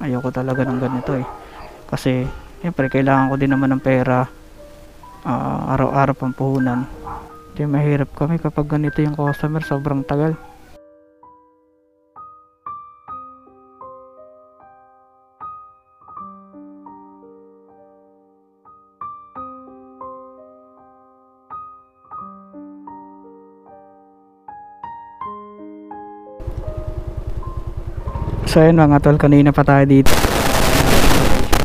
Ayoko talaga ng ganito eh. Kasi siyempre kailangan ko din naman ng pera, araw-araw pang puhunan. Kaya mahirap kami kapag ganito yung customer, sobrang tagal. So ayun mga tol, kanina pa tayo dito.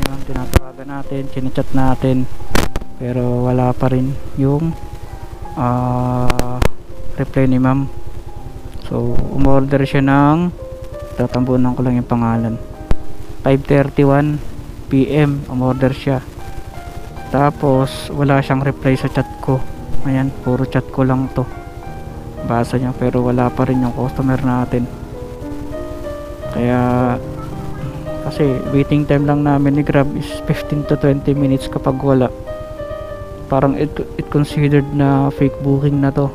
Yung tinatawagan natin, chinachat natin, pero wala pa rin yung reply ni ma'am. So umorder siya ng, tatambunan ko lang yung pangalan, 5:31 PM umorder siya. Tapos wala siyang reply sa chat ko. Ayan, puro chat ko lang to basa niya, pero wala pa rin yung customer natin. Kaya kasi waiting time lang namin ni Grab is 15 to 20 minutes kapag wala. Parang it considered na fake booking na to.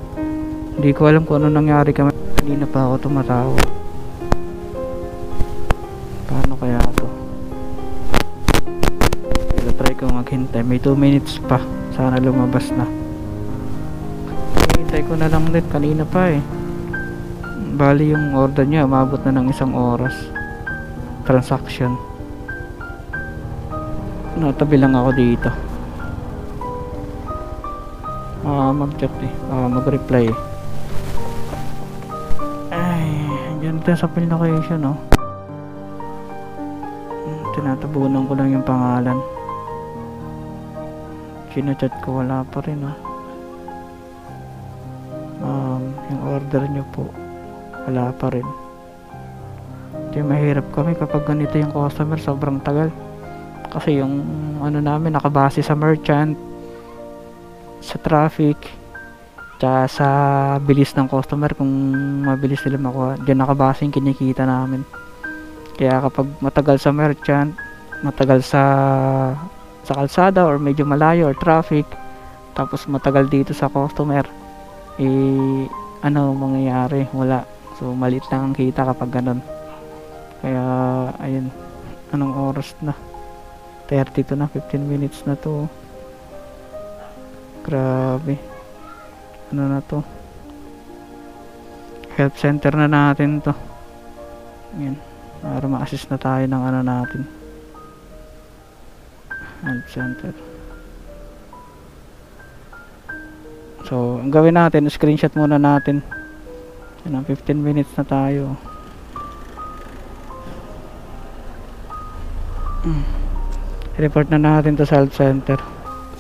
Hindi ko alam kung ano nangyari kami. Kanina pa ako tumatawag. Paano kaya to? Pero try ko maghintay. May 2 minutes pa. Sana lumabas na. Hintay ko na lang din. Kanina pa eh. Bali yung order niya umabot na ng 1 oras. Transaction. Natabi lang ako dito. Mag-chat eh. Mag-reply eh. Ay, dyan tayo sa pin location oh. Tinatabunan ko lang yung pangalan. Chinachat ko, wala pa rin oh. Yung order nyo po, wala pa rin. Kaya mahirap kami kapag ganito yung customer, sobrang tagal. Kasi yung ano namin nakabase sa merchant, sa traffic, tsaka sa bilis ng customer, kung mabilis sila makuha. Diyan nakabase yung kinikita namin. Kaya kapag matagal sa merchant, matagal sa kalsada or medyo malayo or traffic, tapos matagal dito sa customer, ano mangyayari? Wala. So maliit lang ang kita kapag ganun. Kaya ayun, anong oras na? 32 na, 15 minutes na to. Grabe. Ano na to? Help center na natin to. Ayan, para ma-assist na tayo ng ano natin. Help center. So ang gawin natin, screenshot muna natin. Ayan, 15 minutes na tayo. Report na natin to sa help center.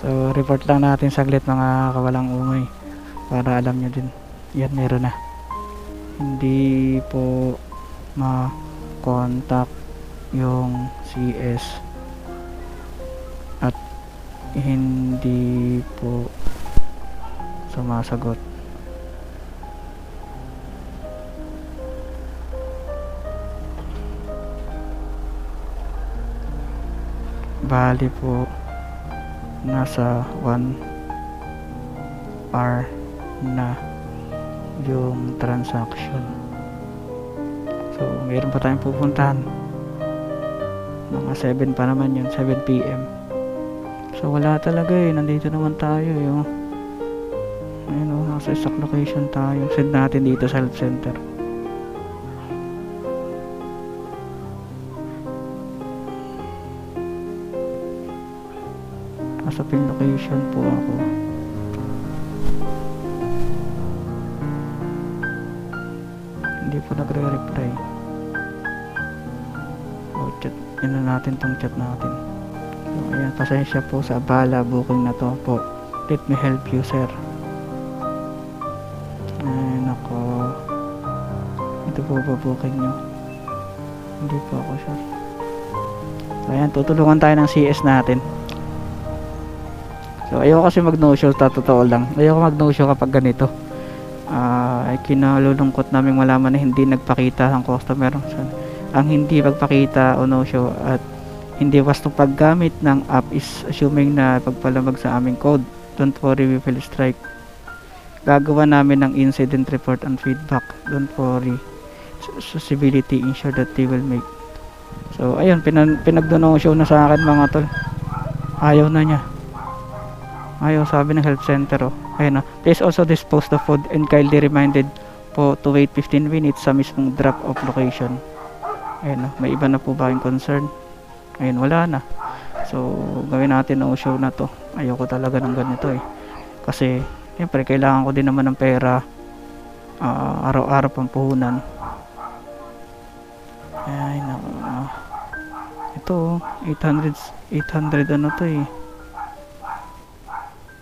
So report lang natin saglit mga kawalang umay, para alam nyo din. Yan, meron na. Hindi po ma-contact yung CS at hindi po sumasagot. Bali po nasa 1 hour na yung transaction. So mayroon pa tayong pupuntahan. Mga 7 pa naman yun, 7 PM. So wala talaga eh, nandito naman tayo eh. Ayun o, nasa exact location tayo. Send natin dito sa help center. Nasa pin location po ako. Hindi po nagre-reply. Chat, yun na natin tong chat natin. So ayan, pasensya po sa abala, booking na to po. Let me help you sir. Ay nako, ito po ba booking nyo? Hindi po ako sure. So ayan, tutulungan tayo ng CS natin. So ayoko kasi mag no show, totoo lang. Ayoko mag no show kapag ganito. Ay kinalulungkot namin malaman na hindi nagpakita ang customer. So, ang hindi pagpakita o no show at hindi wastong paggamit ng app is assuming na pagpalamag sa aming code. Don't worry, we will strike. Gagawa namin ng incident report and feedback. Don't worry. Suitability ensure that they will make. So ayun, pinagdonosyo na sa akin mga tol. Ayaw na niya. Ayaw, sabi ng health center, oh. Ayun, oh. Please also dispose the food and kindly reminded po to wait 15 minutes sa mismong drop off location. Ayun, oh. May iba na po ba yung concern? Ayun, wala na. So gawin natin ang show na to. Ayoko talaga ng ganito eh. Kasi siyempre kailangan ko din naman ng pera, araw-araw pang puhunan. Ay nako. Ito 800 ano to eh.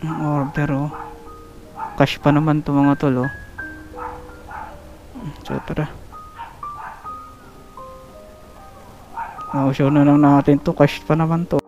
Ang order oh. Cash pa naman to mga tol oh. So tara. Show na lang natin to, cash pa naman to.